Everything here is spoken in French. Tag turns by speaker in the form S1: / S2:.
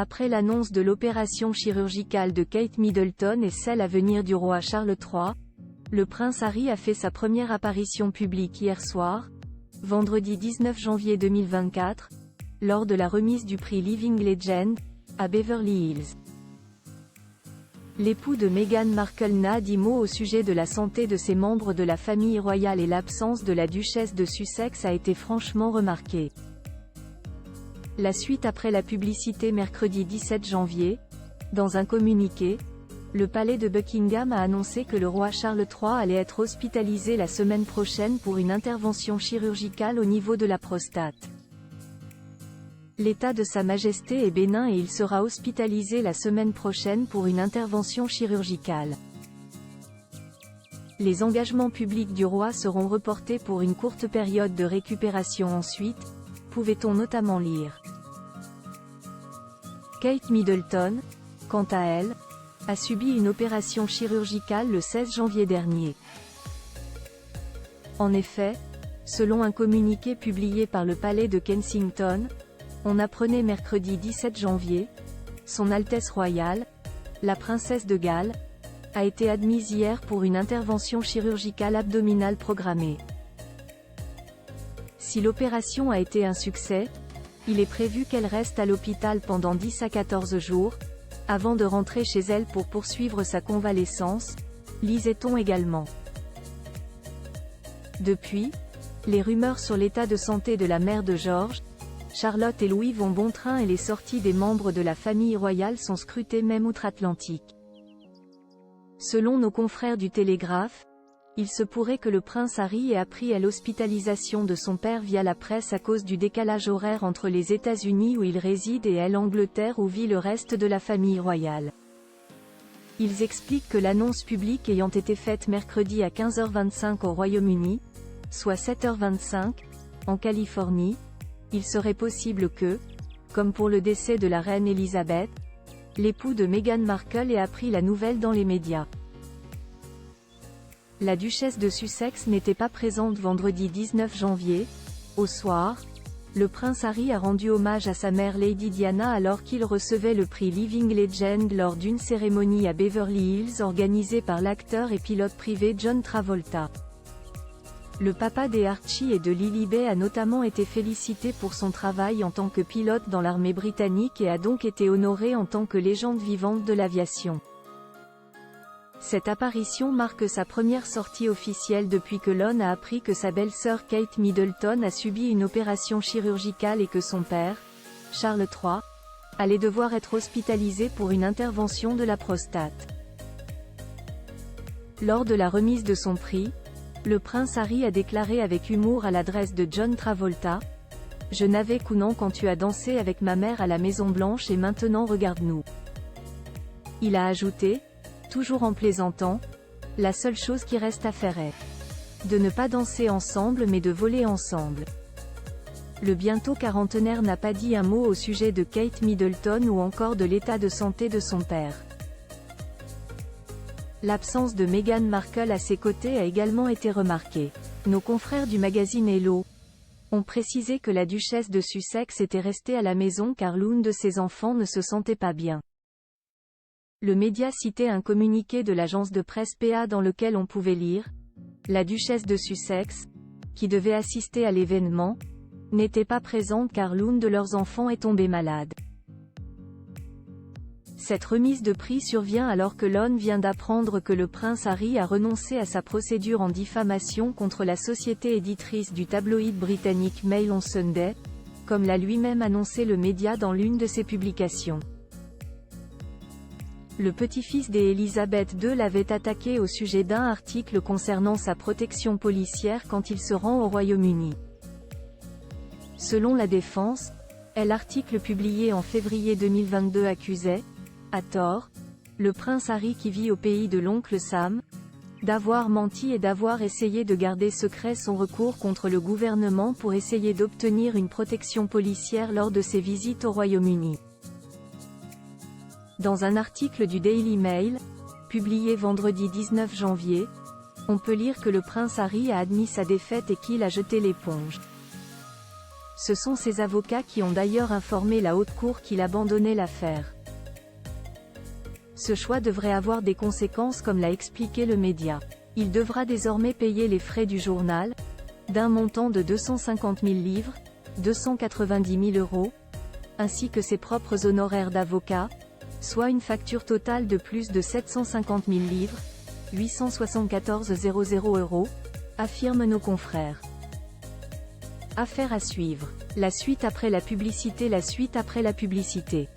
S1: Après l'annonce de l'opération chirurgicale de Kate Middleton et celle à venir du roi Charles III, le prince Harry a fait sa première apparition publique hier soir, vendredi 19 janvier 2024, lors de la remise du prix Living Legend, à Beverly Hills. L'époux de Meghan Markle n'a dit mot au sujet de la santé de ses membres de la famille royale et l'absence de la duchesse de Sussex a été franchement remarquée. La suite après la publicité mercredi 17 janvier, dans un communiqué, le palais de Buckingham a annoncé que le roi Charles III allait être hospitalisé la semaine prochaine pour une intervention chirurgicale au niveau de la prostate. L'état de Sa Majesté est bénin et il sera hospitalisé la semaine prochaine pour une intervention chirurgicale. Les engagements publics du roi seront reportés pour une courte période de récupération ensuite, pouvait-on notamment lire. Kate Middleton, quant à elle, a subi une opération chirurgicale le 16 janvier dernier. En effet, selon un communiqué publié par le palais de Kensington, on apprenait mercredi 17 janvier, Son Altesse royale, la princesse de Galles, a été admise hier pour une intervention chirurgicale abdominale programmée. Si l'opération a été un succès, il est prévu qu'elle reste à l'hôpital pendant 10 à 14 jours, avant de rentrer chez elle pour poursuivre sa convalescence, lisait-on également. Depuis, les rumeurs sur l'état de santé de la mère de George, Charlotte et Louis vont bon train et les sorties des membres de la famille royale sont scrutées même outre-Atlantique. Selon nos confrères du Télégraphe, il se pourrait que le prince Harry ait appris à l'hospitalisation de son père via la presse à cause du décalage horaire entre les États-Unis où il réside et l'Angleterre où vit le reste de la famille royale. Ils expliquent que l'annonce publique ayant été faite mercredi à 15h25 au Royaume-Uni, soit 7h25, en Californie, il serait possible que, comme pour le décès de la reine Elisabeth, l'époux de Meghan Markle ait appris la nouvelle dans les médias. La duchesse de Sussex n'était pas présente vendredi 19 janvier. Au soir, le prince Harry a rendu hommage à sa mère Lady Diana alors qu'il recevait le prix Living Legend lors d'une cérémonie à Beverly Hills organisée par l'acteur et pilote privé John Travolta. Le papa des Archie et de Lilibet a notamment été félicité pour son travail en tant que pilote dans l'armée britannique et a donc été honoré en tant que légende vivante de l'aviation. Cette apparition marque sa première sortie officielle depuis que Lon a appris que sa belle-sœur Kate Middleton a subi une opération chirurgicale et que son père, Charles III, allait devoir être hospitalisé pour une intervention de la prostate. Lors de la remise de son prix, le prince Harry a déclaré avec humour à l'adresse de John Travolta : « Je n'avais qu'un an quand tu as dansé avec ma mère à la Maison Blanche et maintenant regarde-nous. » Il a ajouté, toujours en plaisantant, « La seule chose qui reste à faire est de ne pas danser ensemble mais de voler ensemble. » Le bientôt quarantenaire n'a pas dit un mot au sujet de Kate Middleton ou encore de l'état de santé de son père. L'absence de Meghan Markle à ses côtés a également été remarquée. Nos confrères du magazine Hello ont précisé que la duchesse de Sussex était restée à la maison car l'un de ses enfants ne se sentait pas bien. Le média citait un communiqué de l'agence de presse PA dans lequel on pouvait lire « La duchesse de Sussex, qui devait assister à l'événement, n'était pas présente car l'un de leurs enfants est tombé malade. » Cette remise de prix survient alors que Lon vient d'apprendre que le prince Harry a renoncé à sa procédure en diffamation contre la société éditrice du tabloïd britannique Mail on Sunday, comme l'a lui-même annoncé le média dans l'une de ses publications. Le petit-fils d'Elisabeth II l'avait attaqué au sujet d'un article concernant sa protection policière quand il se rend au Royaume-Uni. Selon la défense, l'article publié en février 2022 accusait, à tort, le prince Harry qui vit au pays de l'oncle Sam, d'avoir menti et d'avoir essayé de garder secret son recours contre le gouvernement pour essayer d'obtenir une protection policière lors de ses visites au Royaume-Uni. Dans un article du Daily Mail, publié vendredi 19 janvier, on peut lire que le prince Harry a admis sa défaite et qu'il a jeté l'éponge. Ce sont ses avocats qui ont d'ailleurs informé la haute cour qu'il abandonnait l'affaire. Ce choix devrait avoir des conséquences comme l'a expliqué le média. Il devra désormais payer les frais du journal, d'un montant de 250 000 livres, 290 000 euros, ainsi que ses propres honoraires d'avocat, soit une facture totale de plus de 750 000 livres, 874 000 euros, affirment nos confrères. Affaire à suivre. La suite après la publicité. La suite après la publicité.